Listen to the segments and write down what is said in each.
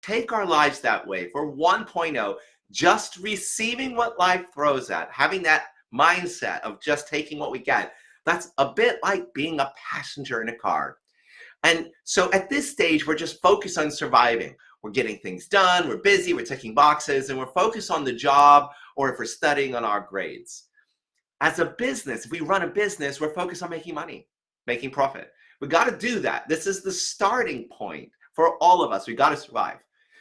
take our lives that way, for 1.0, just receiving what life throws at, having that mindset of just taking what we get, that's a bit like being a passenger in a car. And so at this stage, we're just focused on surviving. We're getting things done, we're busy, we're ticking boxes, and we're focused on the job, or if we're studying, on our grades. As a business, if we run a business, we're focused on making money, making profit. We got to do that. This is the starting point for all of us. We got to survive.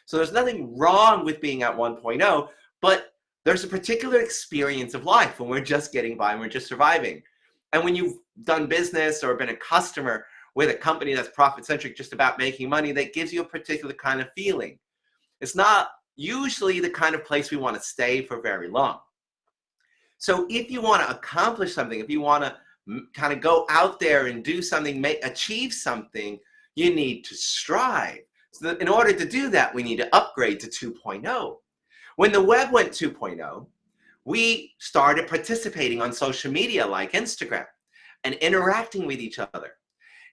So there's nothing wrong with being at 1.0, but there's a particular experience of life when we're just getting by and we're just surviving. And when you've done business or been a customer with a company that's profit-centric, just about making money, that gives you a particular kind of feeling. It's not usually the kind of place we want to stay for very long. So if you want to accomplish something, if you want to kind of go out there and do something, achieve something, you need to strive. So in order to do that, we need to upgrade to 2.0. When the web went 2.0, we started participating on social media like Instagram and interacting with each other.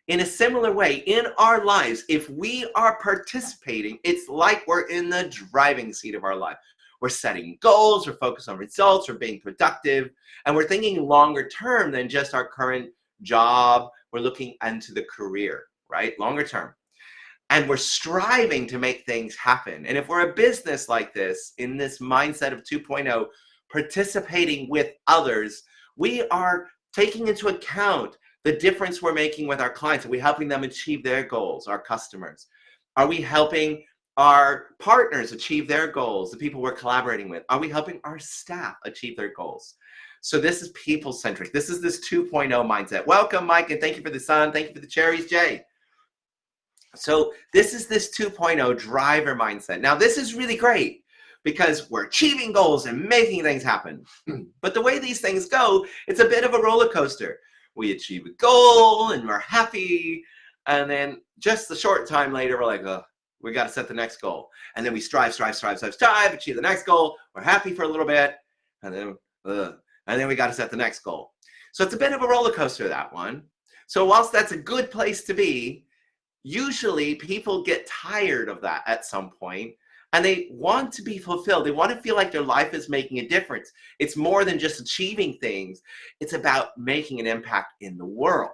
In a similar way, in our lives, if we are participating, it's like we're in the driving seat of our life. We're setting goals, we're focused on results, we're being productive, and we're thinking longer term than just our current job. We're looking into the career, right? Longer term. And we're striving to make things happen. And if we're a business like this, in this mindset of 2.0, participating with others, we are taking into account the difference we're making with our clients. Are we helping them achieve their goals, our customers? Are we helping our partners achieve their goals, the people we're collaborating with? Are we helping our staff achieve their goals? So this is people-centric. This is this 2.0 mindset. Welcome, Mike, and thank you for the sun. Thank you for the cherries, Jay. So this is this 2.0 driver mindset. Now, this is really great because we're achieving goals and making things happen. But the way these things go, it's a bit of a roller coaster. We achieve a goal and we're happy. And then just a short time later, we're like, oh, we got to set the next goal. And then we strive, achieve the next goal. We're happy for a little bit. And then we got to set the next goal. So it's a bit of a roller coaster, that one. So whilst that's a good place to be, usually people get tired of that at some point and they want to be fulfilled. They want to feel like their life is making a difference. It's more than just achieving things. It's about making an impact in the world.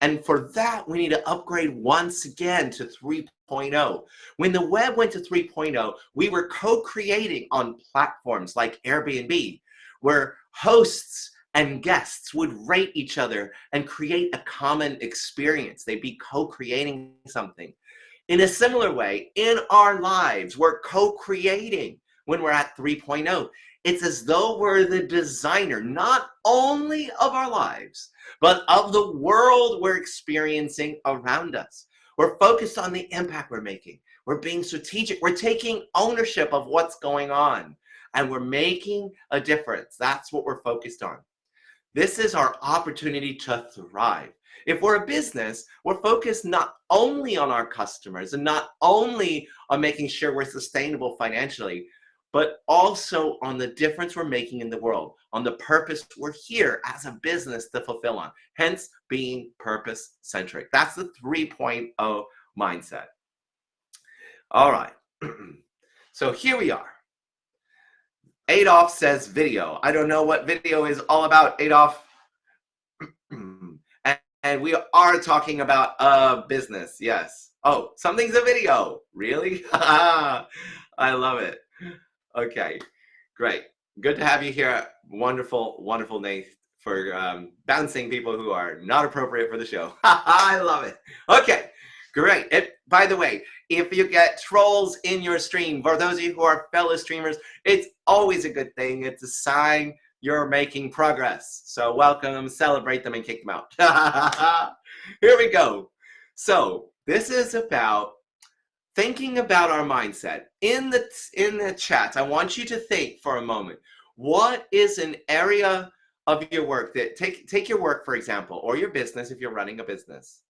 And for that, we need to upgrade once again to 3.0. When the web went to 3.0, we were co-creating on platforms like Airbnb, where hosts and guests would rate each other and create a common experience. They'd be co-creating something. In a similar way, in our lives, we're co-creating when we're at 3.0. It's as though we're the designer, not only of our lives, but of the world we're experiencing around us. We're focused on the impact we're making. We're being strategic. We're taking ownership of what's going on, and we're making a difference. That's what we're focused on. This is our opportunity to thrive. If we're a business, we're focused not only on our customers and not only on making sure we're sustainable financially, but also on the difference we're making in the world, on the purpose we're here as a business to fulfill on, hence being purpose-centric. That's the 3.0 mindset. All right, so here we are. Adolf says video. I don't know what video is all about, Adolf. And we are talking about a business, yes. Oh, something's a video, really? I love it. Okay, great. Good to have you here. Wonderful, wonderful, Nate, for bouncing people who are not appropriate for the show. I love it. Okay, great. By the way, if you get trolls in your stream, for those of you who are fellow streamers, it's always a good thing. It's a sign you're making progress. So welcome them, celebrate them, and kick them out. Here we go. So this is about thinking about our mindset. In the chat, I want you to think for a moment. What is an area of your work that, take your work, for example, or your business if you're running a business.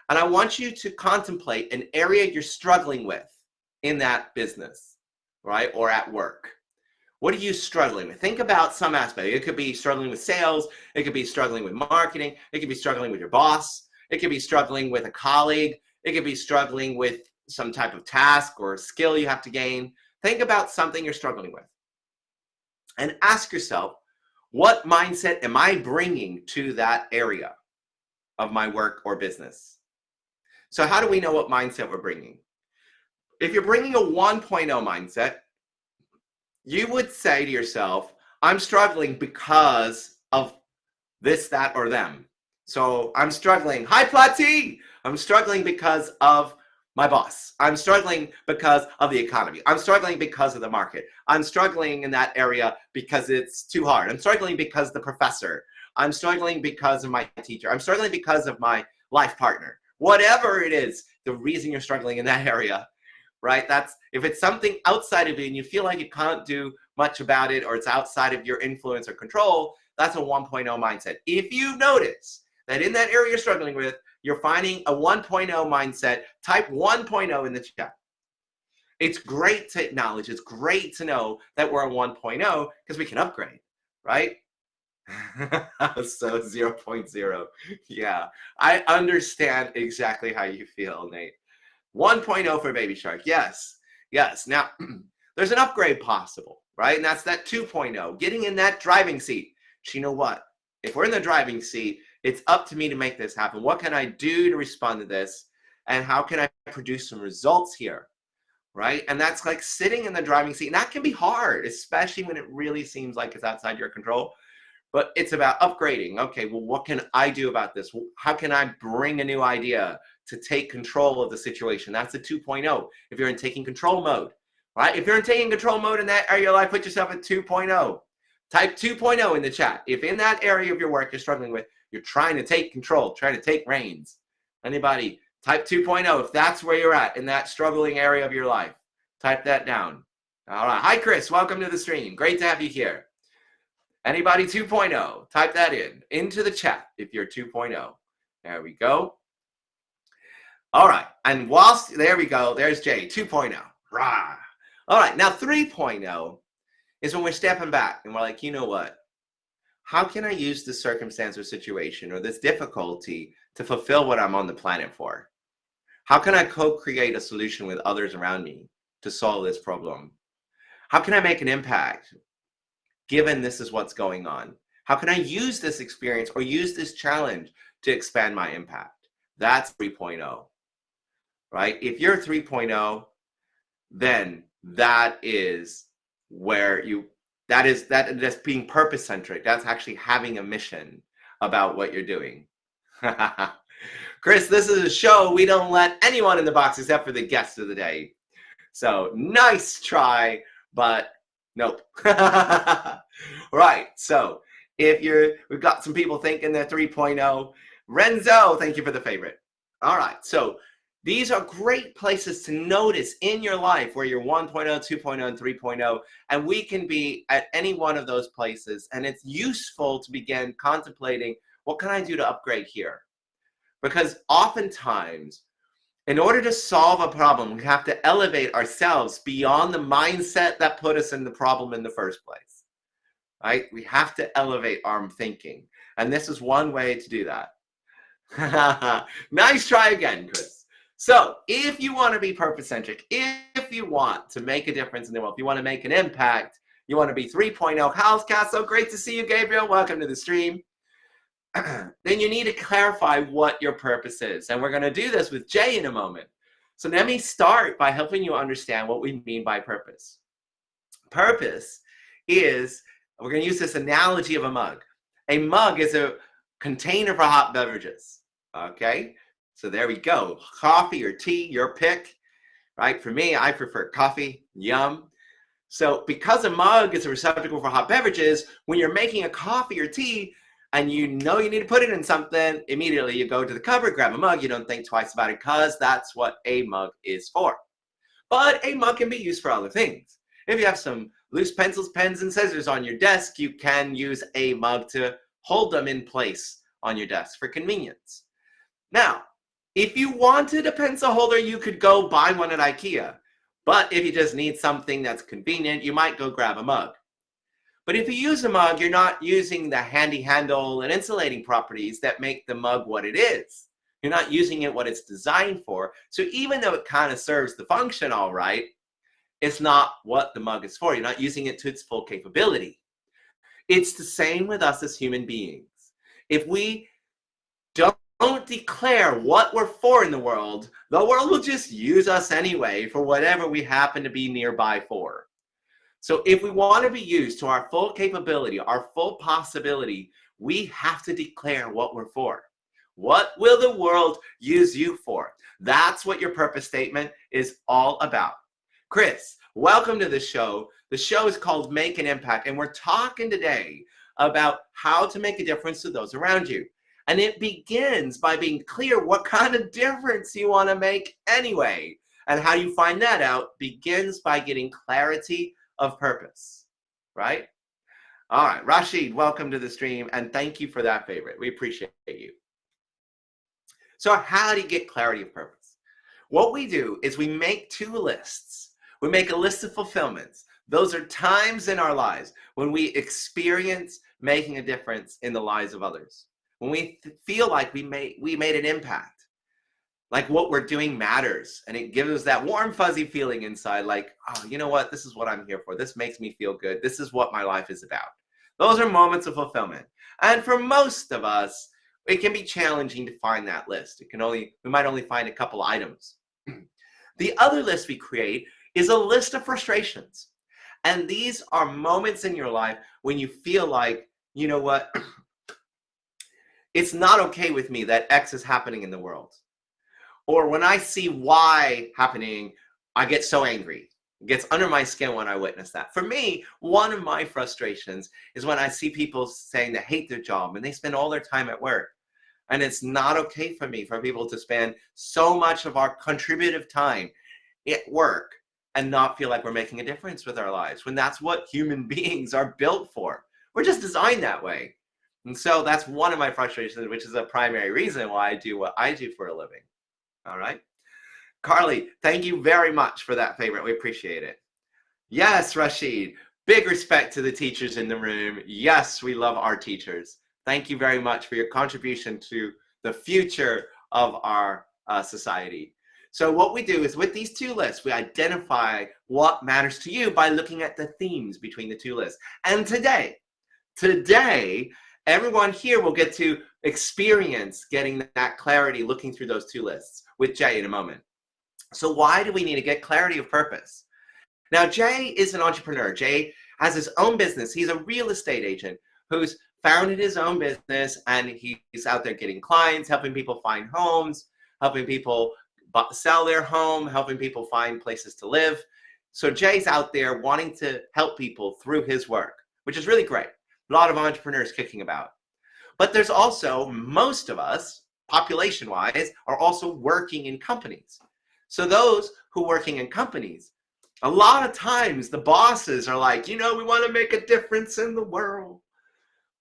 And I want you to contemplate an area you're struggling with in that business, right? Or at work. What are you struggling with? Think about some aspect. It could be struggling with sales. It could be struggling with marketing. It could be struggling with your boss. It could be struggling with a colleague. It could be struggling with some type of task or skill you have to gain. Think about something you're struggling with and ask yourself, what mindset am I bringing to that area of my work or business? So how do we know what mindset we're bringing? If you're bringing a 1.0 mindset, you would say to yourself, I'm struggling because of this, that, or them. So I'm struggling. Hi, Platy! I'm struggling because of my boss. I'm struggling because of the economy. I'm struggling because of the market. I'm struggling in that area because it's too hard. I'm struggling because the professor. I'm struggling because of my teacher. I'm struggling because of my life partner. Whatever it is, the reason you're struggling in that area, right? That's if it's something outside of you and you feel like you can't do much about it, or it's outside of your influence or control, that's a 1.0 mindset. If you notice that in that area you're struggling with, you're finding a 1.0 mindset, type 1.0 in the chat. It's great to acknowledge, it's great to know that we're a 1.0 because we can upgrade, right? So 0.0. Yeah, I understand exactly how you feel, Nate. 1.0 for Baby Shark. Yes, yes. Now, there's an upgrade possible, right? And that's that 2.0, getting in that driving seat. But you know what? If we're in the driving seat, it's up to me to make this happen. What can I do to respond to this? And how can I produce some results here, right? And that's like sitting in the driving seat. And that can be hard, especially when it really seems like it's outside your control. But it's about upgrading. Okay, well, what can I do about this? How can I bring a new idea to take control of the situation? That's a 2.0. If you're in taking control mode, right? If you're in taking control mode in that area of your life, put yourself at 2.0. Type 2.0 in the chat. If in that area of your work you're struggling with, you're trying to take control, trying to take reins. Anybody, type 2.0 if that's where you're at in that struggling area of your life. Type that down. All right. Hi, Chris. Welcome to the stream. Great to have you here. Anybody 2.0, type that into the chat if you're 2.0. There we go. All right, and whilst, there we go, there's Jay, 2.0. Rah. All right, now 3.0 is when we're stepping back and we're like, you know what? How can I use this circumstance or situation or this difficulty to fulfill what I'm on the planet for? How can I co-create a solution with others around me to solve this problem? How can I make an impact? Given this is what's going on, how can I use this experience or use this challenge to expand my impact? That's 3.0, right? If you're 3.0, then that is where that's being purpose-centric. That's actually having a mission about what you're doing. Chris, this is a show. We don't let anyone in the box except for the guest of the day. So nice try, but nope. Right. So we've got some people thinking they're 3.0. Renzo, thank you for the favorite. All right. So these are great places to notice in your life where you're 1.0, 2.0, and 3.0. And we can be at any one of those places. And it's useful to begin contemplating, what can I do to upgrade here? Because oftentimes, in order to solve a problem, we have to elevate ourselves beyond the mindset that put us in the problem in the first place, right? We have to elevate our thinking. And this is one way to do that. Nice try again, Chris. So if you want to be purpose-centric, if you want to make a difference in the world, if you want to make an impact, you want to be 3.0. How's Castle? Great to see you, Gabriel. Welcome to the stream. Then you need to clarify what your purpose is. And we're going to do this with Jay in a moment. So let me start by helping you understand what we mean by purpose. Purpose is, we're going to use this analogy of a mug. A mug is a container for hot beverages. Okay? So there we go. Coffee or tea, your pick. Right? For me, I prefer coffee. Yum. So because a mug is a receptacle for hot beverages, when you're making a coffee or tea, and you know you need to put it in something, immediately you go to the cupboard, grab a mug. You don't think twice about it because that's what a mug is for. But a mug can be used for other things. If you have some loose pencils, pens, and scissors on your desk, you can use a mug to hold them in place on your desk for convenience. Now, if you wanted a pencil holder, you could go buy one at IKEA. But if you just need something that's convenient, you might go grab a mug. But if you use a mug, you're not using the handy handle and insulating properties that make the mug what it is. You're not using it what it's designed for. So even though it kind of serves the function all right, it's not what the mug is for. You're not using it to its full capability. It's the same with us as human beings. If we don't declare what we're for in the world will just use us anyway for whatever we happen to be nearby for. So if we want to be used to our full capability, our full possibility, we have to declare what we're for. What will the world use you for? That's what your purpose statement is all about. Chris, welcome to the show. The show is called Make an Impact, and we're talking today about how to make a difference to those around you. And it begins by being clear what kind of difference you want to make anyway. And how you find that out begins by getting clarity of purpose, right? All right, Rashid, welcome to the stream, and thank you for that favorite. We appreciate you. So how do you get clarity of purpose? What we do is we make two lists. We make a list of fulfillments. Those are times in our lives when we experience making a difference in the lives of others. When we feel like we made an impact, like what we're doing matters, and it gives us that warm, fuzzy feeling inside, like, oh, you know what? This is what I'm here for. This makes me feel good. This is what my life is about. Those are moments of fulfillment. And for most of us, it can be challenging to find that list. We might only find a couple items. The other list we create is a list of frustrations. And these are moments in your life when you feel like, you know what? It's not okay with me that X is happening in the world. Or when I see Y happening, I get so angry. It gets under my skin when I witness that. For me, one of my frustrations is when I see people saying they hate their job and they spend all their time at work. And it's not okay for me for people to spend so much of our contributive time at work and not feel like we're making a difference with our lives, when that's what human beings are built for. We're just designed that way. And so that's one of my frustrations, which is a primary reason why I do what I do for a living. All right. Carly, thank you very much for that favorite. We appreciate it. Yes, Rashid, big respect to the teachers in the room. Yes, we love our teachers. Thank you very much for your contribution to the future of our society. So what we do is with these two lists, we identify what matters to you by looking at the themes between the two lists. And today, everyone here will get to experience getting that clarity looking through those two lists with Jay in a moment. So why do we need to get clarity of purpose? Now, Jay is an entrepreneur. Jay has his own business. He's a real estate agent who's founded his own business, and he's out there getting clients, helping people find homes, helping people sell their home, helping people find places to live. So Jay's out there wanting to help people through his work, which is really great. A lot of entrepreneurs kicking about. But there's also, most of us, population-wise, are also working in companies. So those who are working in companies, a lot of times the bosses are like, you know, we want to make a difference in the world.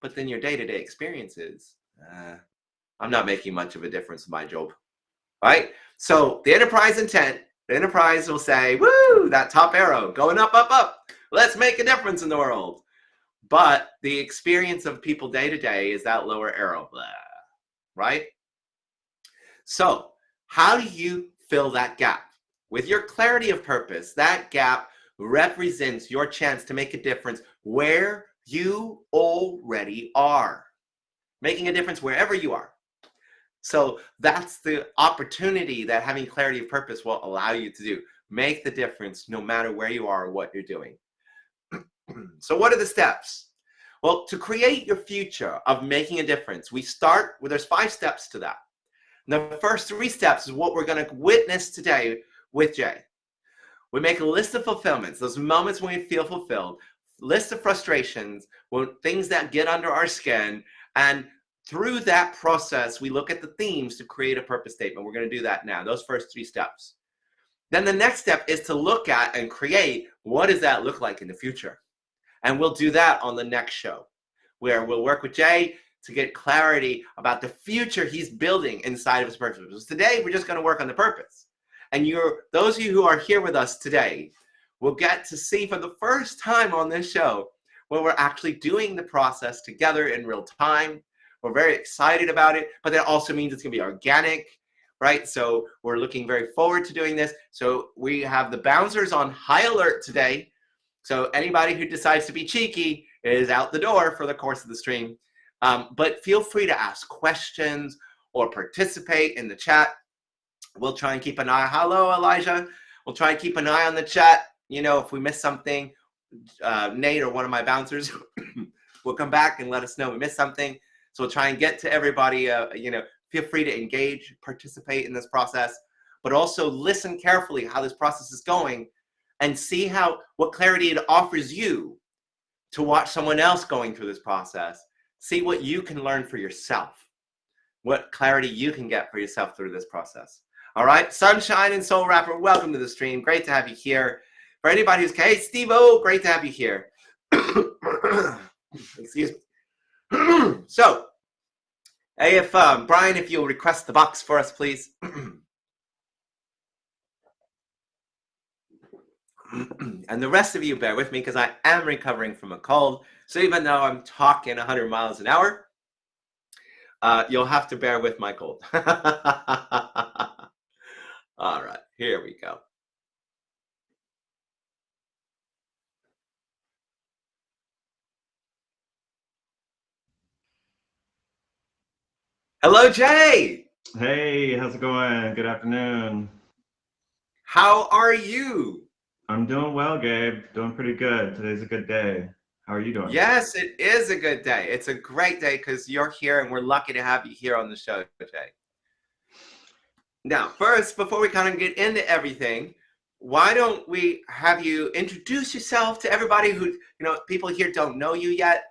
But then your day-to-day experiences, I'm not making much of a difference in my job, right? So the enterprise intent, the enterprise will say, woo, that top arrow, going up, up, up. Let's make a difference in the world. But the experience of people day-to-day is that lower arrow, blah, right? So how do you fill that gap? With your clarity of purpose, that gap represents your chance to make a difference where you already are. Making a difference wherever you are. So that's the opportunity that having clarity of purpose will allow you to do. Make the difference no matter where you are or what you're doing. So what are the steps? Well, to create your future of making a difference, we start with, there's 5 steps to that. And the first 3 steps is what we're going to witness today with Jay. We make a list of fulfillments, those moments when we feel fulfilled, list of frustrations, things that get under our skin, and through that process, we look at the themes to create a purpose statement. We're going to do that now, those first 3 steps. Then the next step is to look at and create, what does that look like in the future? And we'll do that on the next show, where we'll work with Jay to get clarity about the future he's building inside of his purpose. Today, we're just going to work on the purpose. And those of you who are here with us today will get to see for the first time on this show where we're actually doing the process together in real time, We're very excited about it, but that also means it's going to be organic, right? So we're looking very forward to doing this. So we have the bouncers on high alert today. So anybody who decides to be cheeky is out the door for the course of the stream. But feel free to ask questions or participate in the chat. We'll try and keep an eye. Hello, Elijah. We'll try and keep an eye on the chat. You know, if we miss something, Nate or one of my bouncers will come back and let us know we missed something. So we'll try and get to everybody. You know, feel free to engage, participate in this process, but also listen carefully how this process is going and see what clarity it offers you to watch someone else going through this process. See what you can learn for yourself, what clarity you can get for yourself through this process. All right, Sunshine and Soul Rapper, welcome to the stream. Great to have you here. For anybody who's, hey, Steve-O, great to have you here. Excuse me. So, hey, if Brian, if you'll request the box for us, please. And the rest of you bear with me because I am recovering from a cold. So even though I'm talking 100 miles an hour, you'll have to bear with my cold. All right, here we go. Hello, Jay. Hey, how's it going? Good afternoon. How are you? I'm doing well, Gabe. Doing pretty good. Today's a good day. How are you doing? Yes, it is a good day. It's a great day because you're here and we're lucky to have you here on the show today. Now, first, before we kind of get into everything, why don't we have you introduce yourself to everybody who, you know, people here don't know you yet.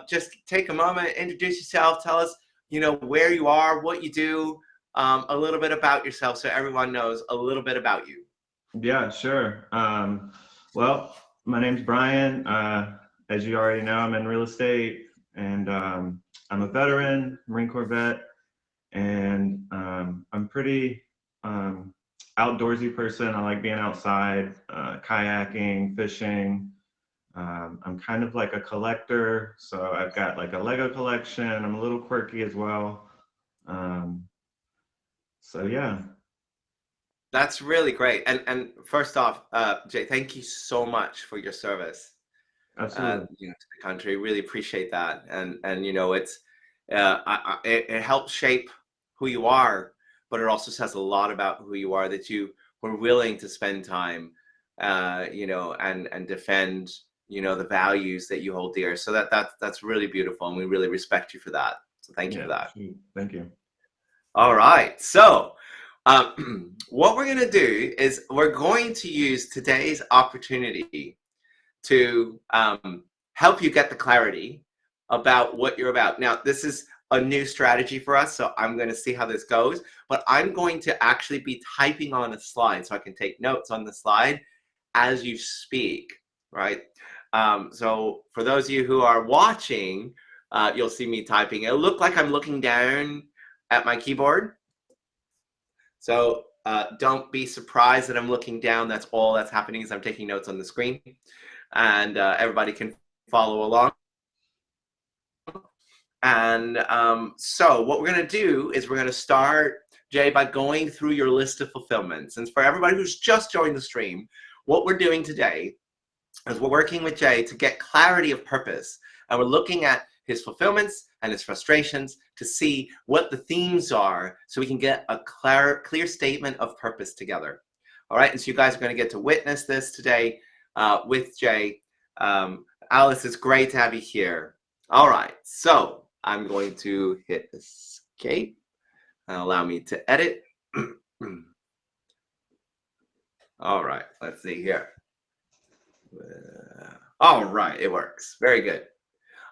Just take a moment, introduce yourself, tell us, you know, where you are, what you do, a little bit about yourself so everyone knows a little bit about you. Yeah, sure. Well, my name's Brian. As you already know, I'm in real estate, and I'm a veteran, Marine Corps vet, and I'm pretty outdoorsy person. I like being outside, kayaking, fishing. I'm kind of like a collector, so I've got like a Lego collection. I'm a little quirky as well. So yeah. That's really great. And first off, Jay, thank you so much for your service. Absolutely. You know, to the country. Really appreciate that. And you know, it helps shape who you are, but it also says a lot about who you are that you were willing to spend time, you know, and defend, you know, the values that you hold dear. So that's really beautiful, and we really respect you for that. So thank you for that. Thank you. All right. So what we're going to do is we're going to use today's opportunity to help you get the clarity about what you're about. Now, this is a new strategy for us, so I'm going to see how this goes, but I'm going to actually be typing on a slide so I can take notes on the slide as you speak, right? So for those of you who are watching, you'll see me typing. It'll look like I'm looking down at my keyboard. So don't be surprised that I'm looking down. That's all that's happening is I'm taking notes on the screen, and everybody can follow along. And so what we're going to do is we're going to start, Jay, by going through your list of fulfillments. And for everybody who's just joined the stream, what we're doing today is we're working with Jay to get clarity of purpose. And we're looking at his fulfillments and his frustrations to see what the themes are so we can get a clear statement of purpose together. All right, and so you guys are going to get to witness this today with Jay. Alice, it's great to have you here. All right, so I'm going to hit escape and allow me to edit. All right, let's see here. All right, it works. Very good.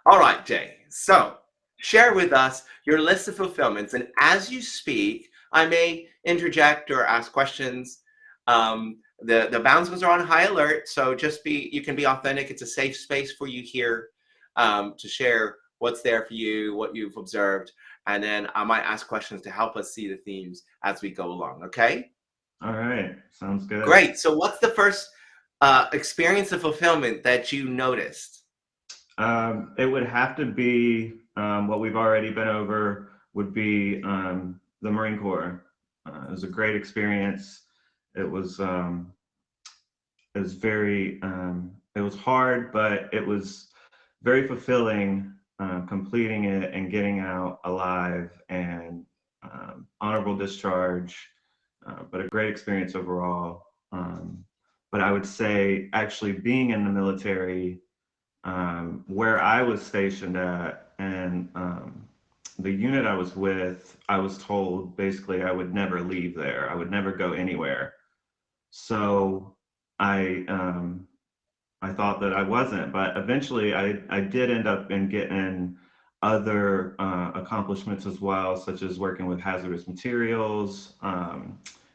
All right, Jay. So share with us your list of fulfillments. And as you speak, I may interject or ask questions. The bouncers are on high alert. So you can be authentic. It's a safe space for you here to share what's there for you, what you've observed. And then I might ask questions to help us see the themes as we go along. Okay? All right. Sounds good. Great. So what's the first experience of fulfillment that you noticed? It would have to be what we've already been over would be the Marine Corps. It was a great experience. It was it was very it was hard, but it was very fulfilling, completing it and getting out alive, and honorable discharge, but a great experience overall. But I would say actually being in the military, where I was stationed at, and the unit I was with, I was told basically I would never leave there. I would never go anywhere. So I thought that I wasn't, but eventually I did end up in getting other accomplishments as well, such as working with hazardous materials,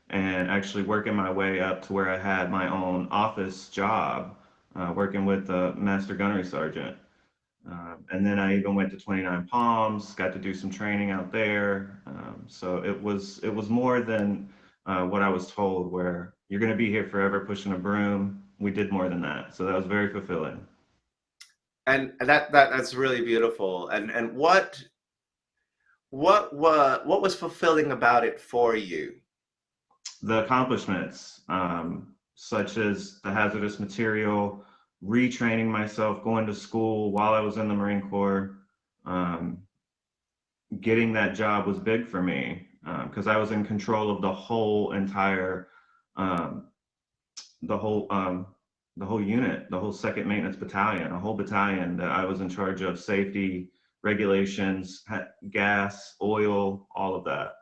and actually working my way up to where I had my own office job, working with the master gunnery sergeant. And then I even went to 29 Palms, got to do some training out there. So it was more than what I was told, where you're going to be here forever pushing a broom. We did more than that. So that was very fulfilling. And that's really beautiful. And what was fulfilling about it for you? The accomplishments, such as the hazardous material, retraining myself, going to school while I was in the Marine Corps, um, getting that job was big for me, because I was in control of um, the whole the whole unit, the whole second maintenance battalion, a whole battalion that I was in charge of safety, regulations, gas, oil, all of that.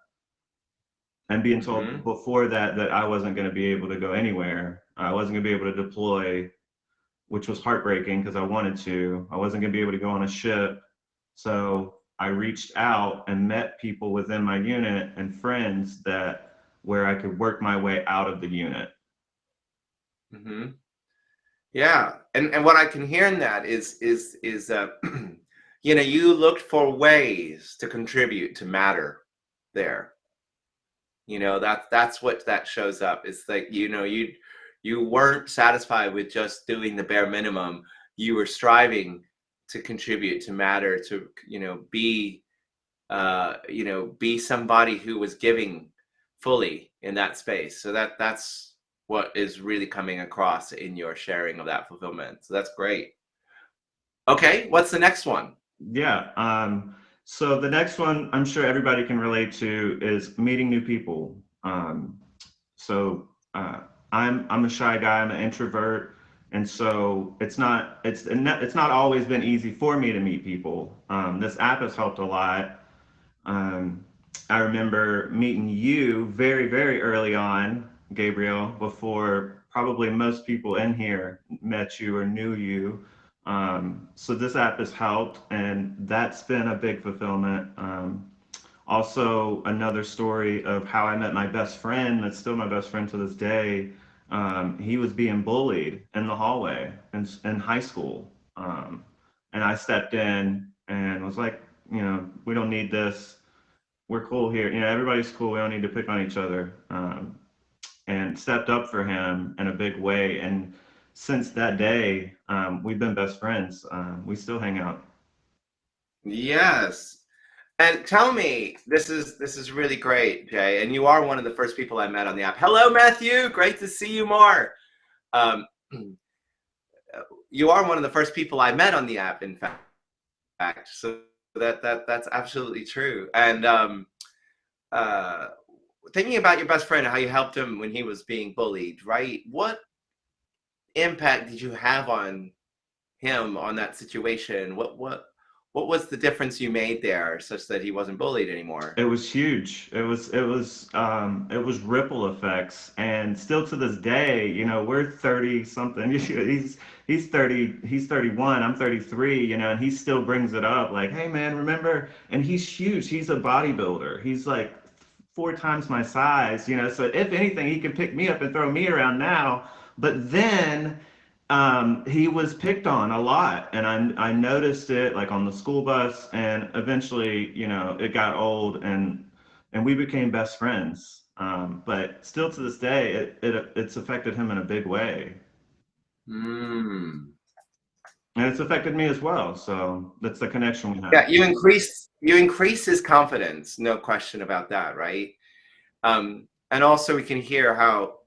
And being told Hmm. before that that I wasn't going to be able to go anywhere, I wasn't going to be able to deploy, which was heartbreaking because I wanted to. I wasn't going to be able to go on a ship. So I reached out and met people within my unit and friends that where I could work my way out of the unit. Hmm. Yeah, and what I can hear in that is you know, you looked for ways to contribute to matter there. You know, that's what that shows up. It's like, you know, you weren't satisfied with just doing the bare minimum. You were striving to contribute, to matter, to, you know, be somebody who was giving fully in that space. So that's what is really coming across in your sharing of that fulfillment. So that's great. Okay, what's the next one? Yeah. So the next one I'm sure everybody can relate to is meeting new people. So I'm a shy guy. I'm an introvert, and so it's not always been easy for me to meet people. This app has helped a lot. Um, I remember meeting you very, very early on, Gabriel, before probably most people in here met you or knew you. So this app has helped, and that's been a big fulfillment. Also, another story of how I met my best friend, that's still my best friend to this day. He was being bullied in the hallway in high school. And I stepped in and was like, we don't need this. We're cool here. Everybody's cool. We don't need to pick on each other. And stepped up for him in a big way. And since that day, we've been best friends. We still hang out. Yes. And tell me, this is really great, Jay. And you are one of the first people I met on the app. Hello, Matthew. Great to see you more. Um, you are one of the first people I met on the app, in fact. So that's absolutely true. And uh, thinking about your best friend and how you helped him when he was being bullied, right? What impact did you have on him, on that situation? What was the difference you made there such that he wasn't bullied anymore? It was huge. It was ripple effects, and still to this day, we're 30 something. He's 30, he's 31, I'm 33, and he still brings it up like, "Hey man, remember?" And he's huge. He's a bodybuilder. He's like 4 times my size, so if anything, he can pick me up and throw me around now. But then he was picked on a lot, and I noticed it like on the school bus, and eventually, it got old, and we became best friends. But still to this day, it's affected him in a big way. Mm. and it's affected me as well. So that's the connection we have. Yeah, you increase his confidence, no question about that, right? And also we can hear how,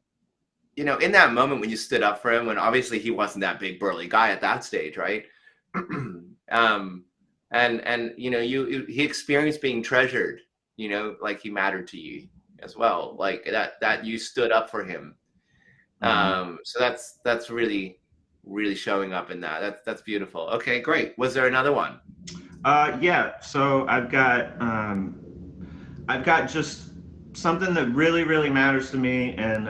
in that moment when you stood up for him, when obviously he wasn't that big burly guy at that stage, right? um, and he experienced being treasured, like he mattered to you as well, like that you stood up for him. Mhm. So that's really really showing up in that. That's beautiful. Okay, great. Was there another one? Yeah. So I've got just something that really, really matters to me, and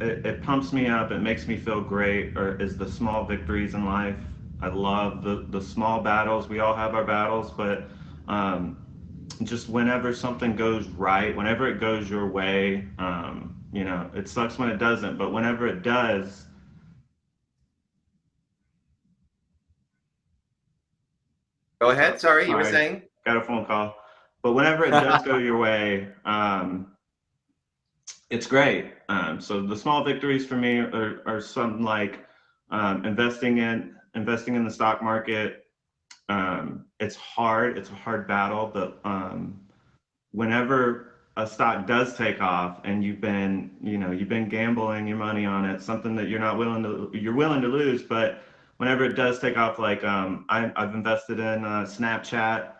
it pumps me up. It makes me feel great. Or is the small victories in life. I love the small battles. We all have our battles, but um, just whenever something goes right, whenever it goes your way, it sucks when it doesn't, but whenever it does, Go ahead. Sorry, you were sorry, saying. got a phone call. But whenever it does go your way, it's great. So the small victories for me are something like investing in the stock market. It's hard. It's a hard battle, but whenever a stock does take off and you've been gambling your money on it, something that you're willing to lose, but whenever it does take off, like I've invested in Snapchat.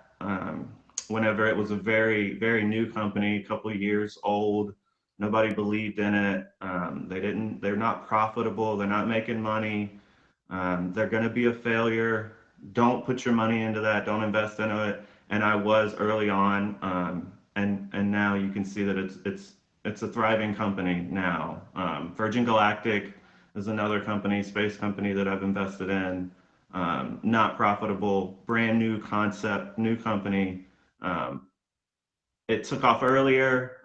Whenever it was a very very new company, a couple of years old, nobody believed in it. They're not profitable. They're not making money. They're going to be a failure. Don't put your money into that. Don't invest into it. And I was early on, and now you can see that it's a thriving company now. Virgin Galactic is another company, space company that I've invested in. Not profitable, brand new concept, new company. Um, it took off earlier,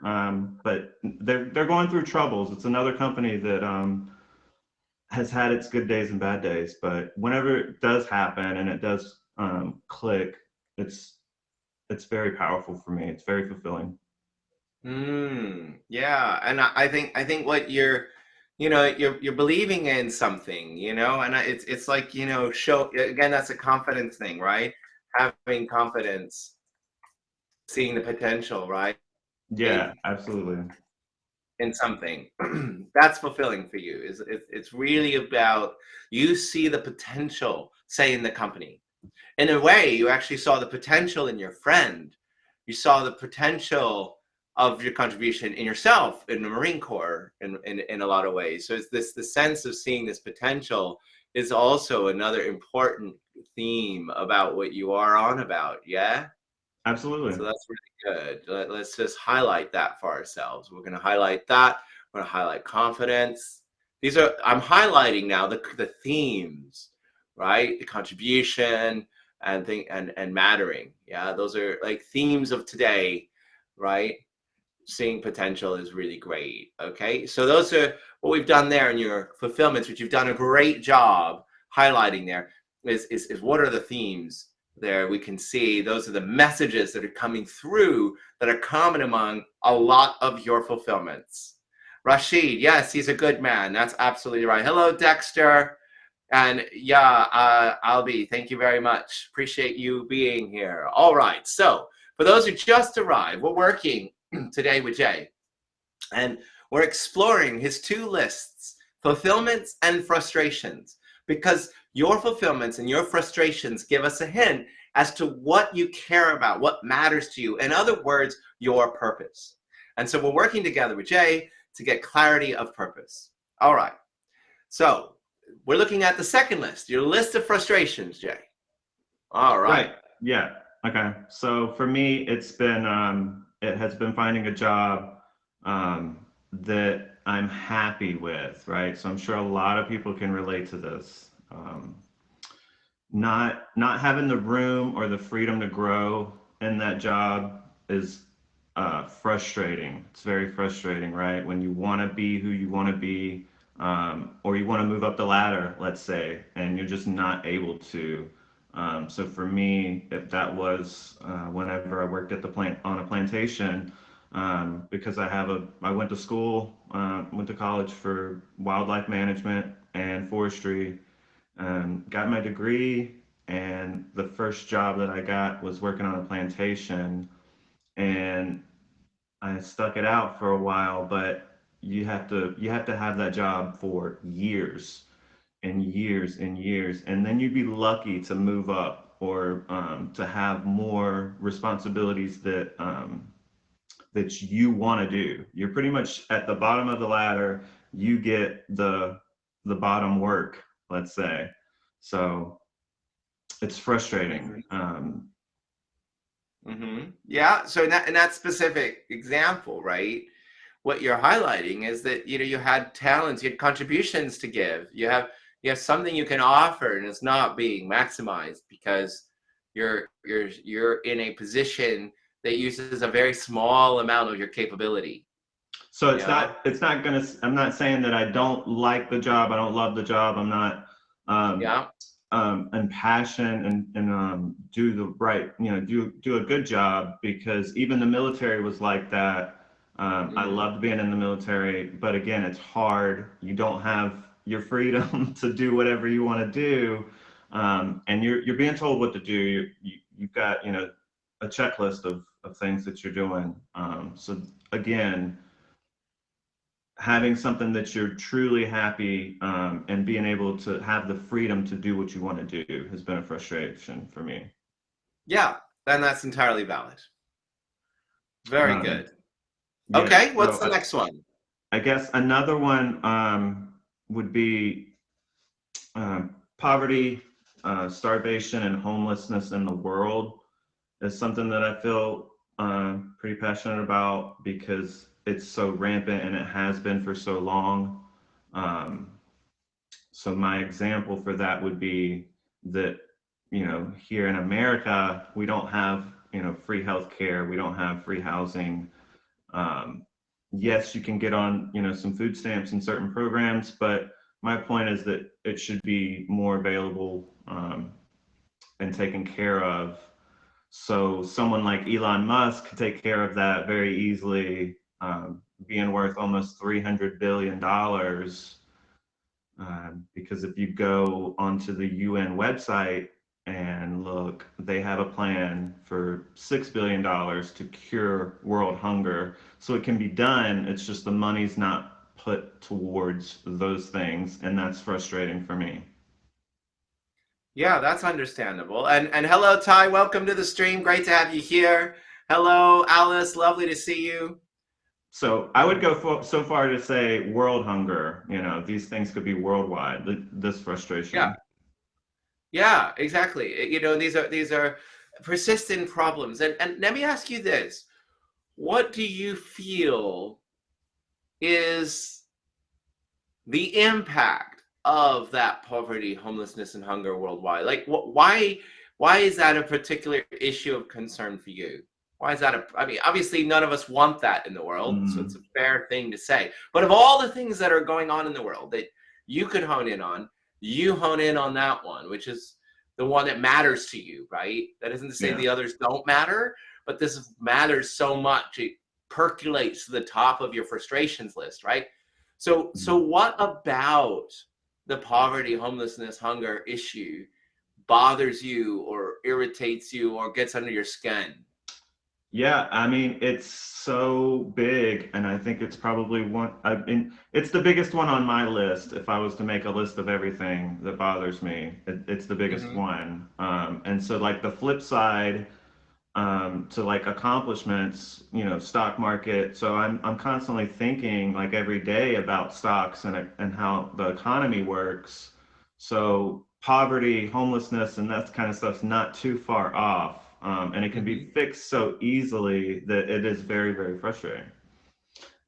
but they're going through troubles. It's another company that has had its good days and bad days, but whenever it does happen and it does click, it's it's very powerful for me. It's very fulfilling. Yeah, and I think what you're believing in something, and it's like, show again, that's a confidence thing, right? Having confidence, seeing the potential, right? Yeah, absolutely. In something that's fulfilling for you. Is it's really about, you see the potential, say, in the company. In a way, you actually saw the potential in your friend. You saw the potential of your contribution in yourself in the Marine Corps in a lot of ways. So it's this, the sense of seeing this potential is also another important theme about what you are on about. Yeah. Absolutely. So that's really good. Let's just highlight that for ourselves. We're going to highlight that. We're going to highlight confidence. I'm highlighting now the themes, right? The contribution and mattering. Yeah, those are like themes of today, right? Seeing potential is really great. Okay, so those are what we've done there in your fulfillments, which you've done a great job highlighting there. Is what are the themes there? We can see those are the messages that are coming through that are common among a lot of your fulfillments. Rashid, yes, he's a good man. That's absolutely right. Hello, Dexter. And yeah, Albie, thank you very much. Appreciate you being here. All right. So, for those who just arrived, we're working today with Jay, and we're exploring his two lists, fulfillments and frustrations, because your fulfillments and your frustrations give us a hint as to what you care about, what matters to you. In other words, your purpose. And so we're working together with Jay to get clarity of purpose. All right. So we're looking at the second list, your list of frustrations, Jay. All right. Right. Yeah. Okay. So for me, it has been finding a job that I'm happy with, right? So I'm sure a lot of people can relate to this. Not having the room or the freedom to grow in that job is frustrating. It's very frustrating, right? When you want to be who you want to be, or you want to move up the ladder, let's say, and you're just not able to. So for me, if that was whenever I worked at the plant on a plantation, because I went to school, went to college for wildlife management and forestry, got my degree, and the first job that I got was working on a plantation, and I stuck it out for a while, but you have to have that job for years and years and years, and then you'd be lucky to move up or to have more responsibilities that you want to do. You're pretty much at the bottom of the ladder. You get the bottom work, let's say. So it's frustrating. Yeah. So in that specific example, right? What you're highlighting is that you had talents, you had contributions to give. You have something you can offer, and it's not being maximized because you're in a position that uses a very small amount of your capability. So You know? I'm not saying that I don't like the job. I don't love the job. I'm not um, Yeah. impassioned and do the right, do a good job, because even the military was like that. I Mm-hmm. loved being in the military, but again, it's hard. You don't have your freedom to do whatever you want to do, and you're being told what to do. You've got a checklist of things that you're doing. So again, having something that you're truly happy, and being able to have the freedom to do what you want to do has been a frustration for me. Yeah. Then that's entirely valid. Very Um, good. yeah, Okay. What's so the next one? I guess another one would be poverty, starvation, and homelessness in the world is something that I feel pretty passionate about, because it's so rampant and it has been for so long. Um, So my example for that would be that, here in America, we don't have, free healthcare, we don't have free housing. Um, yes, you can get on, some food stamps and certain programs, but my point is that it should be more available, and taken care of. So someone like Elon Musk could take care of that very easily, being worth almost $300 billion. Because if you go onto the UN website and look, they have a plan for $6 billion to cure world hunger. So it can be done. It's just the money's not put towards those things, and that's frustrating for me. Yeah, that's understandable. And hello, Ty. Welcome to the stream. Great to have you here. Hello, Alice. Lovely to see you. So I would go so far to say world hunger. These things could be worldwide. This Yeah, frustration. yeah, exactly. These are persistent problems. And let me ask you this: what do you feel is the impact of that poverty, homelessness, and hunger worldwide? Like, why is that a particular issue of concern for you? Why is that I mean, obviously, none of us want that in the world, so it's Mm, a fair thing to say. But of all the things that are going on in the world that you could hone in on, you hone in on that one, which is the one that matters to you, right? That isn't to say yeah. the others don't matter, but this matters so much it percolates to the top of your frustrations list, right? So Mm. what about the poverty, homelessness, hunger issue bothers you or irritates you or gets under your skin? Yeah, I mean, it's so big, and I think it's probably it's the biggest one on my list. If I was to make a list of everything that bothers me, it's the biggest Mm-hmm. one. And so, like, the flip side, to like accomplishments, stock market. So I'm constantly thinking, like, every day about stocks and how the economy works. So poverty, homelessness, and that kind of stuff's not too far off, and it can be Mm-hmm. fixed so easily that it is very, very frustrating.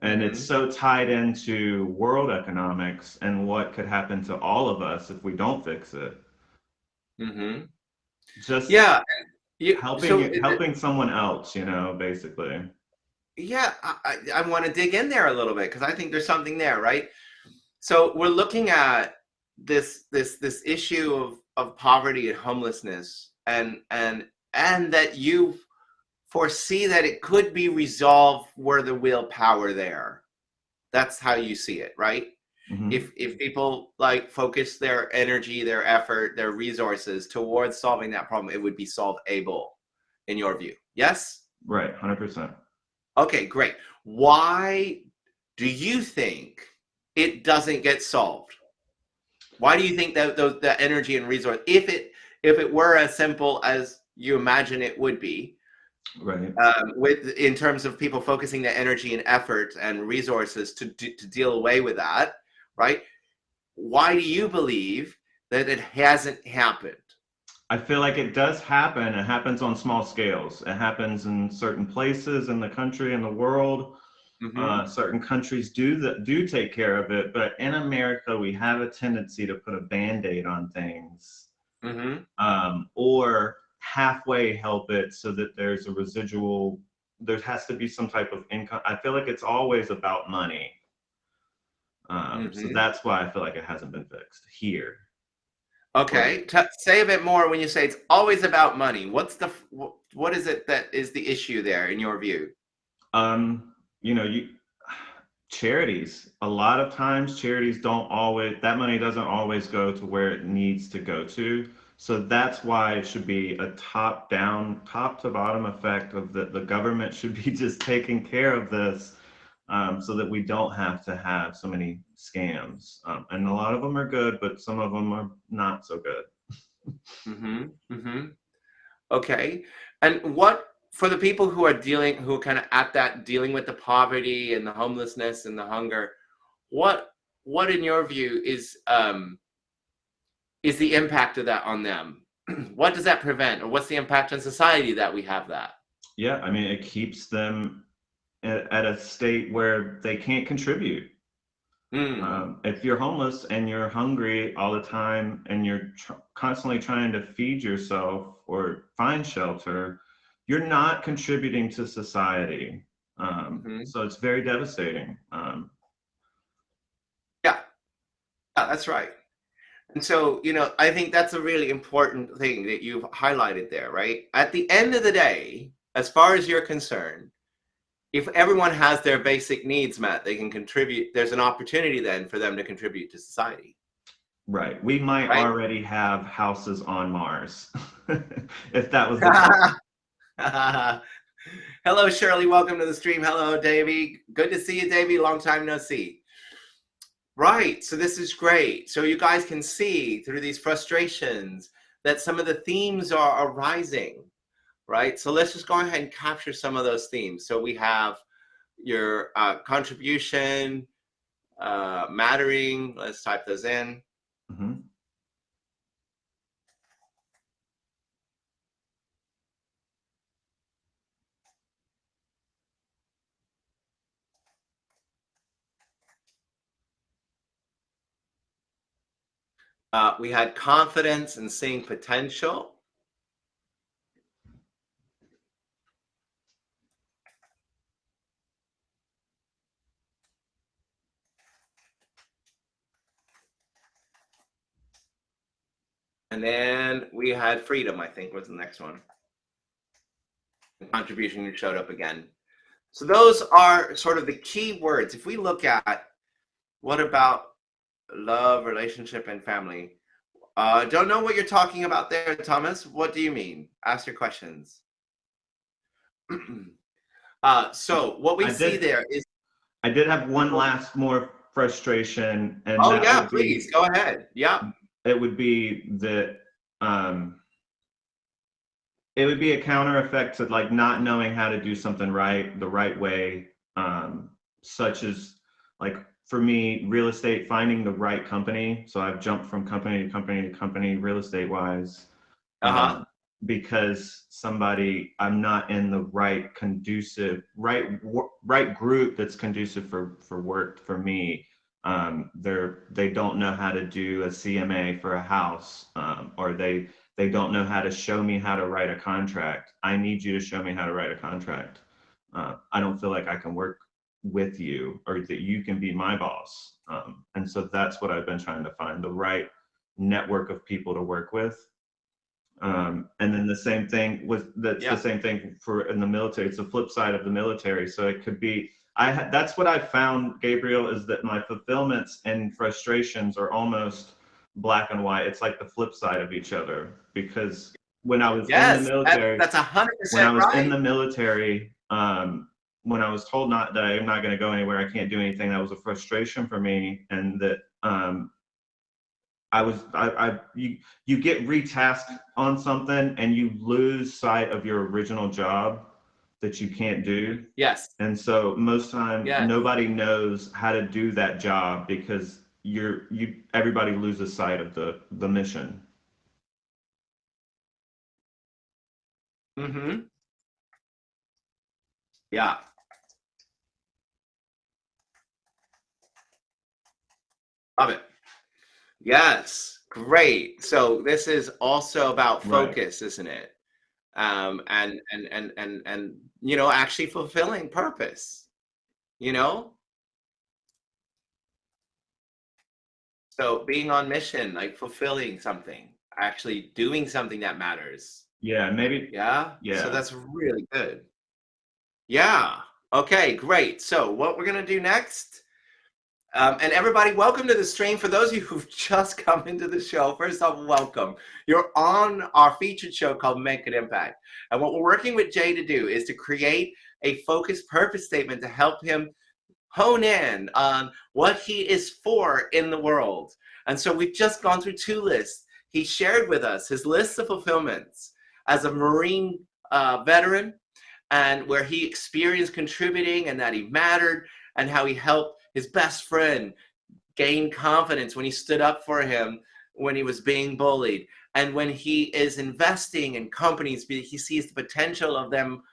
And it's Mm-hmm. so tied into world economics and what could happen to all of us if we don't fix it. Mm-hmm. Just Yeah. So helping someone else, basically. yeah, I want to dig in there a little bit because I think there's something there, right? So we're looking at this issue of poverty and homelessness, and that you foresee that it could be resolved were the willpower there. That's how you see it, right? Hmm. If people like focus their energy, their effort, their resources towards solving that problem, it would be solvable in your view. Yes? Right, 100%. Okay, great. Why do you think it doesn't get solved? Why do you think that the energy and resource, if it were as simple as you imagine it would be, Right. with in terms of people focusing their energy and effort and resources to deal away with that, right? Why do you believe that it hasn't happened? I feel like it does happen. It happens on small scales. It happens in certain places in the country and the world. Mm-hmm. Certain countries do take care of it, but in America, we have a tendency to put a band-aid on things, Mm-hmm. or halfway help it so that there's a residual. There has to be some type of income. I feel like it's always about money. So Mm-hmm. that's why I feel like it hasn't been fixed here. Or Okay. Say a bit more when you say it's always about money. What is it that is the issue there in your view? you know, you charities. A lot of times, charities don't always. That money doesn't always go to where it needs to go to. So that's why it should be a top down, top to bottom effect of the government should be just taking care of this, so that we don't have to have so many scams. And a lot of them are good, but some of them are not so good. Mm-hmm. Mm-hmm. Okay. And what for the people who are who are kind of at that dealing with the poverty and the homelessness and the hunger, what what in your view is the impact of that on them? What does that prevent, or what's the impact on society that we have that? Yeah, I mean, it keeps them at a state where they can't contribute. Mm, If you're homeless and you're hungry all the time and you're constantly trying to feed yourself or find shelter, you're not contributing to society. hmm. So it's very devastating. Yeah, yeah, that's right. And so, I think that's a really important thing that you've highlighted there, right? At the end of the day, as far as you're concerned, if everyone has their basic needs met, they can contribute. There's an opportunity then for them to contribute to society, Right. We might right? already have houses on Mars if that was the case. Hello, Shirley. Welcome to the stream. Hello, Davey. Good to see you, Davey. Long time no see. Right. So this is great. So you guys can see through these frustrations that some of the themes are arising, right? So let's just go ahead and capture some of those themes. So we have your contribution, mattering. Let's type those in. Mhm. We had confidence and seeing potential. And then we had freedom, I think was the next one. Contribution showed up again. So those are sort of the key words. If we look at what about love, relationship, and family? Don't know what you're talking about there, Thomas. What do you mean? Ask your questions. So what we I see did. there is I did have one people. last more frustration, and Oh that yeah, would please be go ahead. Yeah. it would be that um, it would be a counter effect to like not knowing how to do something right the right way, such as like for me, real estate, finding the right company. So I've jumped from company to company to company, real estate wise, Uh huh. um, because somebody I'm not in the right conducive right group that's conducive for work for me. They don't know how to do a CMA for a house, or they don't know how to show me how to write a contract. I need you to show me how to write a contract. I don't feel like I can work with you or that you can be my boss. And so that's what I've been trying to find, the right network of people to work with. And then the same thing with that's the Yeah. same thing for in the military. It's the flip side of the military. So it could be that's what I found, Gabriel, is that my fulfillments and frustrations are almost black and white. It's like the flip side of each other, because when I was in the Yes, military, that's when I 100% was in right. the military, when I was told not that I'm not going to go anywhere, I can't do anything, that was a frustration for me, and that you get retasked on something and you lose sight of your original job that you can't do. Yes, And so most time yes. nobody knows how to do that job because everybody loses sight of the mission. Mm-hmm. Yeah. Love it. Yes. Great. So this is also about Right. focus, isn't it? And you know, actually fulfilling purpose, you know? So being on mission, like fulfilling something, actually doing something that matters. Yeah, maybe. Yeah. So Yeah. that's really good. Yeah. Okay, great. So what we're gonna do next, and everybody, welcome to the stream. For those of you who've just come into the show, first off, welcome. You're on our featured show called Make an Impact. And what we're working with Jay to do is to create a focused purpose statement to help him hone in on what he is for in the world. And so we've just gone through two lists. He shared with us his list of fulfillments as a Marine veteran, and where he experienced contributing and that he mattered, and how he helped his best friend gain confidence when he stood up for him when he was being bullied. And when he is investing in companies, he sees the potential of them,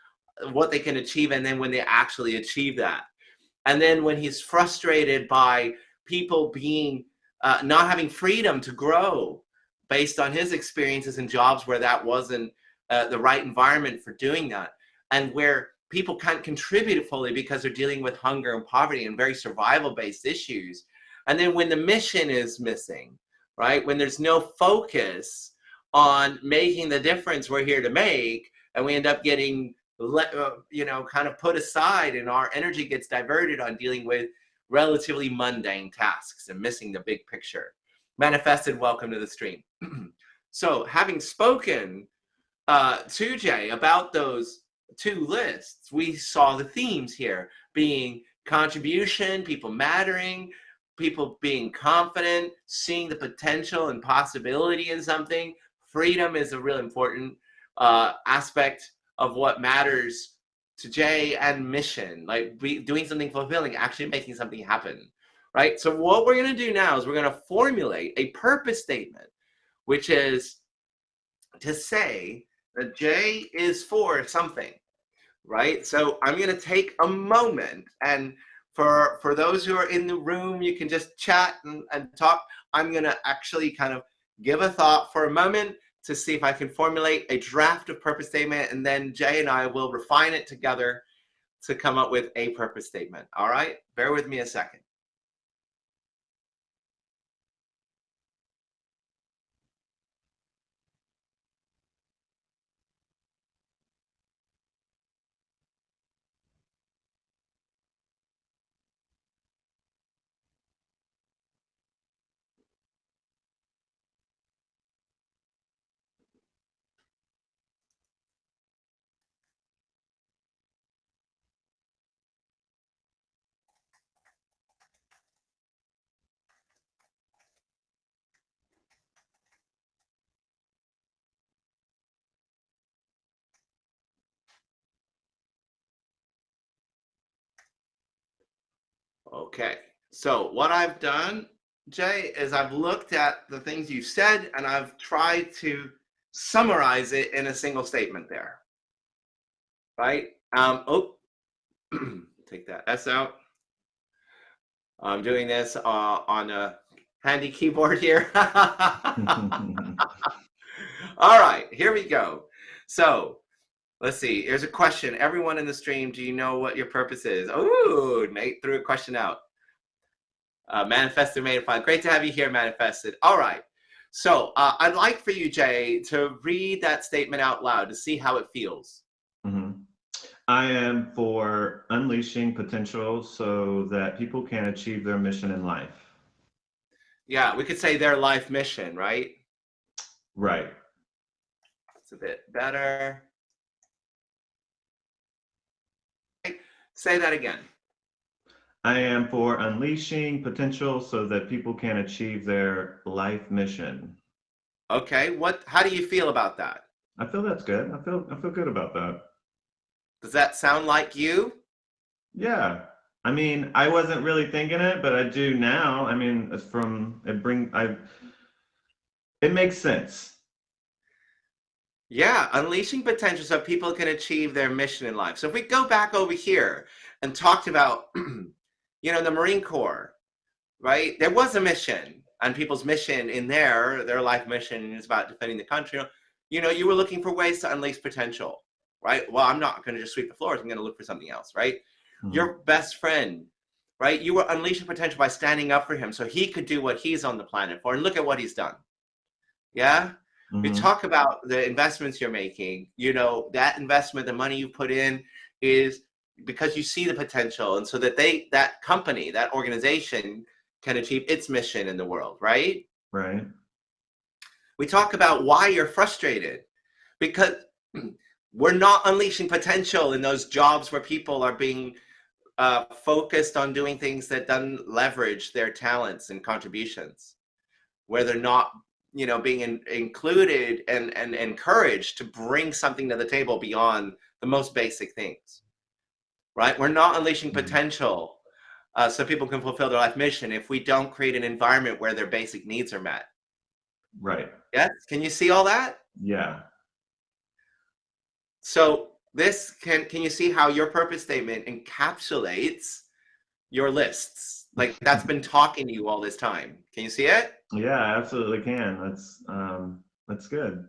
what they can achieve, and then when they actually achieve that. And then when he's frustrated by people being not having freedom to grow based on his experiences in jobs where that wasn't the right environment for doing that, and where people can't contribute fully because they're dealing with hunger and poverty and very survival-based issues. And then when the mission is missing, right? When there's no focus on making the difference we're here to make, and we end up getting kind of put aside, and our energy gets diverted on dealing with relatively mundane tasks and missing the big picture. Manifested, welcome to the stream. So having spoken to Jay about those two lists, we saw the themes here being contribution, people mattering, people being confident, seeing the potential and possibility in something. Freedom is a real important aspect of what matters to Jay, and mission, like doing something fulfilling, actually making something happen, right? So what we're going to do now is we're going to formulate a purpose statement, which is to say that Jay is for something, right? So I'm going to take a moment, and for those who are in the room, you can just chat and talk. I'm going to actually kind of give a thought for a moment to see if I can formulate a draft of purpose statement, and then Jay and I will refine it together to come up with a purpose statement. All right, bear with me a second. Okay, so what I've done, Jay, is I've looked at the things you said, and I've tried to summarize it in a single statement there, right? Take that S out. I'm doing this on a handy keyboard here. All right, here we go. So let's see. Here's a question. Everyone in the stream, do you know what your purpose is? Ooh, Nate threw a question out. Manifested made it fun. Great to have you here, Manifested. All right. So I'd like for you, Jay, to read that statement out loud to see how it feels. Mm-hmm. I am for unleashing potential so that people can achieve their mission in life. Yeah, we could say their life mission, right? Right. It's a bit better. Say that again. I am for unleashing potential so that people can achieve their life mission. Okay, how do you feel about that? I feel that's good. I feel good about that. Does that sound like you? Yeah. I mean, I wasn't really thinking it, but I do now. I mean, it makes sense. Yeah, unleashing potential so people can achieve their mission in life. So if we go back over here and talked about, the Marine Corps, right? There was a mission, and people's mission in their life mission is about defending the country. You were looking for ways to unleash potential, right? Well, I'm not going to just sweep the floors. I'm going to look for something else, right? Your best friend, right? You were unleashing potential by standing up for him so he could do what he's on the planet for. And look at what he's done. Yeah? We talk about the investments you're making. That investment, the money you put in is because you see the potential. And so that company, that organization can achieve its mission in the world, right? Right. We talk about why you're frustrated because we're not unleashing potential in those jobs where people are being focused on doing things that doesn't leverage their talents and contributions, where they're not being included and encouraged to bring something to the table beyond the most basic things, right? We're not unleashing potential so people can fulfill their life mission if we don't create an environment where their basic needs are met. Right. Yes? Can you see all that? Yeah. So can you see how your purpose statement encapsulates your lists? Like that's been talking to you all this time. Can you see it? Yeah, I absolutely can. That's good.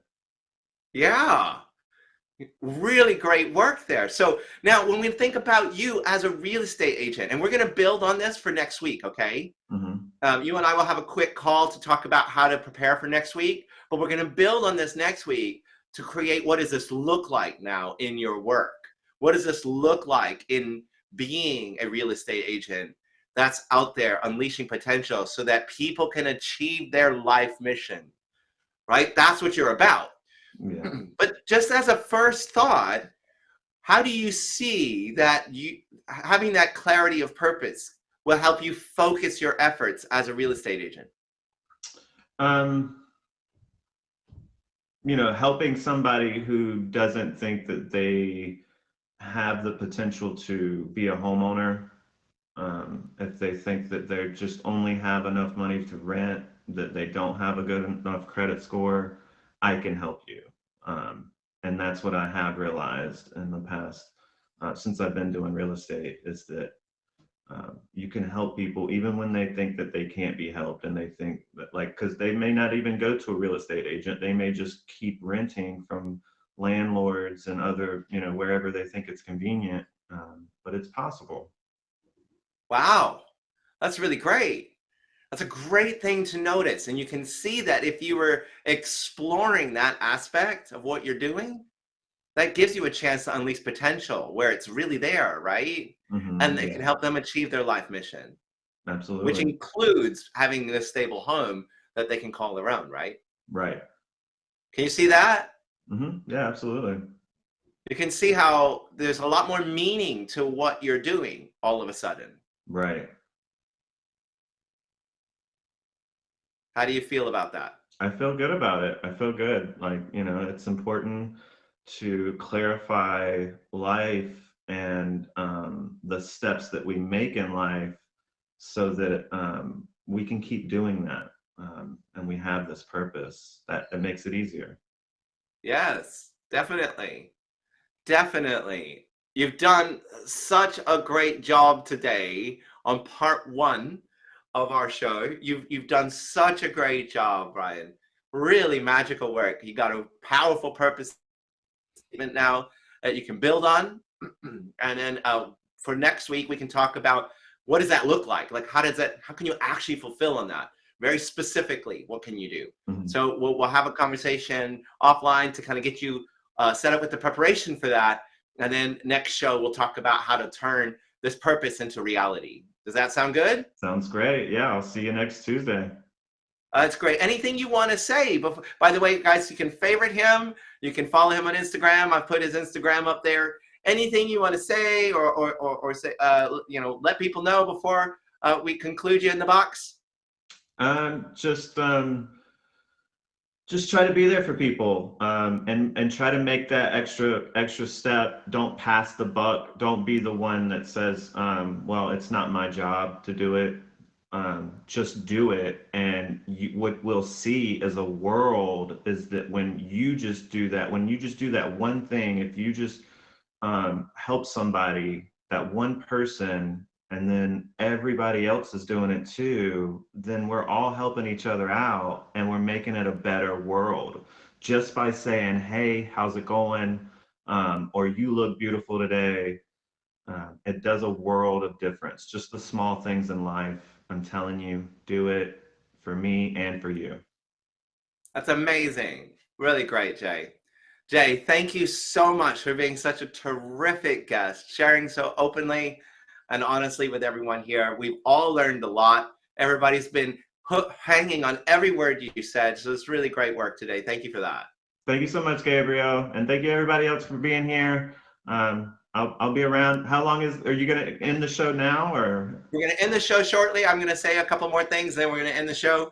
Yeah. Really great work there. So now when we think about you as a real estate agent, and we're going to build on this for next week, okay? You and I will have a quick call to talk about how to prepare for next week, but we're going to build on this next week to create what does this look like now in your work? What does this look like in being a real estate agent that's out there unleashing potential so that people can achieve their life mission, right? That's what you're about. Yeah. But just as a first thought, how do you see that having that clarity of purpose will help you focus your efforts as a real estate agent? Helping somebody who doesn't think that they have the potential to be a homeowner, if they think that they just only have enough money to rent, that they don't have a good enough credit score, I can help you. And that's what I have realized in the past, since I've been doing real estate, is that you can help people even when they think that they can't be helped, and they think that, because they may not even go to a real estate agent, they may just keep renting from landlords and other, wherever they think it's convenient, but it's possible. Wow, that's really great. That's a great thing to notice. And you can see that if you were exploring that aspect of what you're doing, that gives you a chance to unleash potential where it's really there, right? And it can help them achieve their life mission. Absolutely. Which includes having a stable home that they can call their own, right? Right. Can you see that? Yeah, absolutely. You can see how there's a lot more meaning to what you're doing all of a sudden. Right. How do you feel about that? I feel good about it. I feel good. It's important to clarify life and the steps that we make in life so that we can keep doing that. And we have this purpose that makes it easier. Yes, definitely. Definitely. You've done such a great job today on part 1 of our show. You've done such a great job, Brian. Really magical work. You got a powerful purpose statement now that you can build on. And then for next week, we can talk about what does that look like? Like, how can you actually fulfill on that? Very specifically, what can you do? So we'll have a conversation offline to kind of get you set up with the preparation for that. And then next show, we'll talk about how to turn this purpose into reality. Does that sound good? Sounds great. Yeah, I'll see you next Tuesday. That's great. Anything you want to say? By the way, guys, you can favorite him. You can follow him on Instagram. I've put his Instagram up there. Anything you want to say or say, let people know before we conclude you in the box? Just try to be there for people, and try to make that extra step. Don't pass the buck. Don't be the one that says, well, it's not my job to do it. Just do it. And what we'll see as a world is that when you just do that one thing, if you just help somebody, that one person, and then everybody else is doing it too, then we're all helping each other out and we're making it a better world just by saying, hey, how's it going? Or you look beautiful today. It does a world of difference. Just the small things in life. I'm telling you, do it for me and for you. That's amazing. Really great, Jay. Jay, thank you so much for being such a terrific guest, sharing so openly and honestly with everyone here. We've all learned a lot. Everybody's been hanging on every word you said. So it's really great work today. Thank you for that. Thank you so much, Gabriel. And thank you everybody else for being here. I'll be around. How long are you going to end the show now, or? We're going to end the show shortly. I'm going to say a couple more things, then we're going to end the show.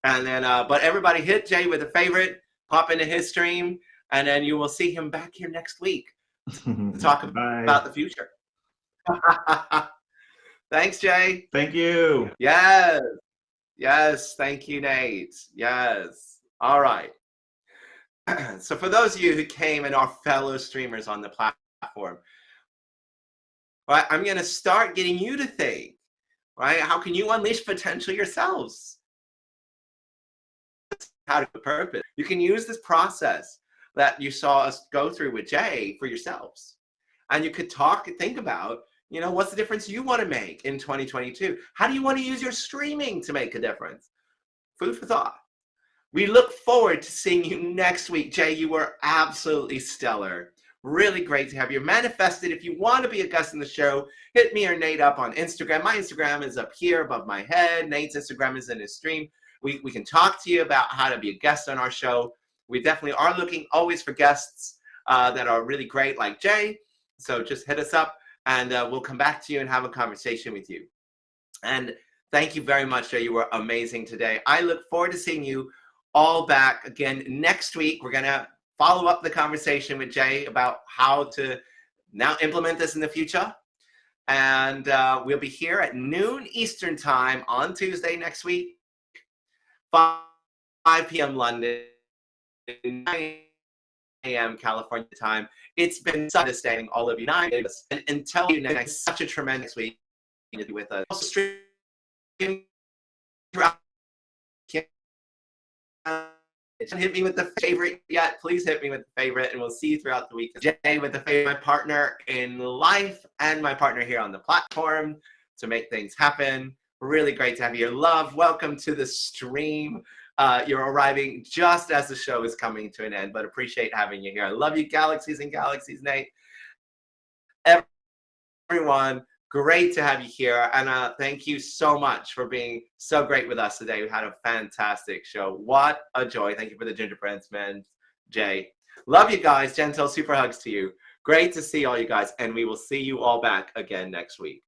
And then, but everybody hit Jay with a favorite, pop into his stream, and then you will see him back here next week to talk about the future. Thanks, Jay. Thank you. Yes. Yes. Thank you, Nate. Yes. All right. So for those of you who came and are fellow streamers on the platform, right, I'm going to start getting you to think, right? How can you unleash potential yourselves? How to purpose. You can use this process that you saw us go through with Jay for yourselves. And you could think about, what's the difference you want to make in 2022? How do you want to use your streaming to make a difference? Food for thought. We look forward to seeing you next week. Jay, you were absolutely stellar. Really great to have you. Manifested. If you want to be a guest in the show, hit me or Nate up on Instagram. My Instagram is up here above my head. Nate's Instagram is in his stream. We can talk to you about how to be a guest on our show. We definitely are looking always for guests that are really great like Jay. So just hit us up and we'll come back to you and have a conversation with you. And thank you very much, Jay. You were amazing today. I look forward to seeing you all back again next week. We're going to follow up the conversation with Jay about how to now implement this in the future. And we'll be here at noon Eastern time on Tuesday next week, 5 p.m. London, 9 a.m. California time. It's been such a staying all of you. And until you next, such a tremendous week with us. Also streaming throughout. Hit me with the favorite yet. Please hit me with the favorite, and we'll see you throughout the week. Jay with the favorite, my partner in life and my partner here on the platform to make things happen. Really great to have you. Love, welcome to the stream. You're arriving just as the show is coming to an end, but appreciate having you here. I love you, galaxies and galaxies, Nate. Everyone, great to have you here. And thank you so much for being so great with us today. We had a fantastic show. What a joy. Thank you for the gingerbread man, Jay. Love you guys. Gentle super hugs to you. Great to see all you guys. And we will see you all back again next week.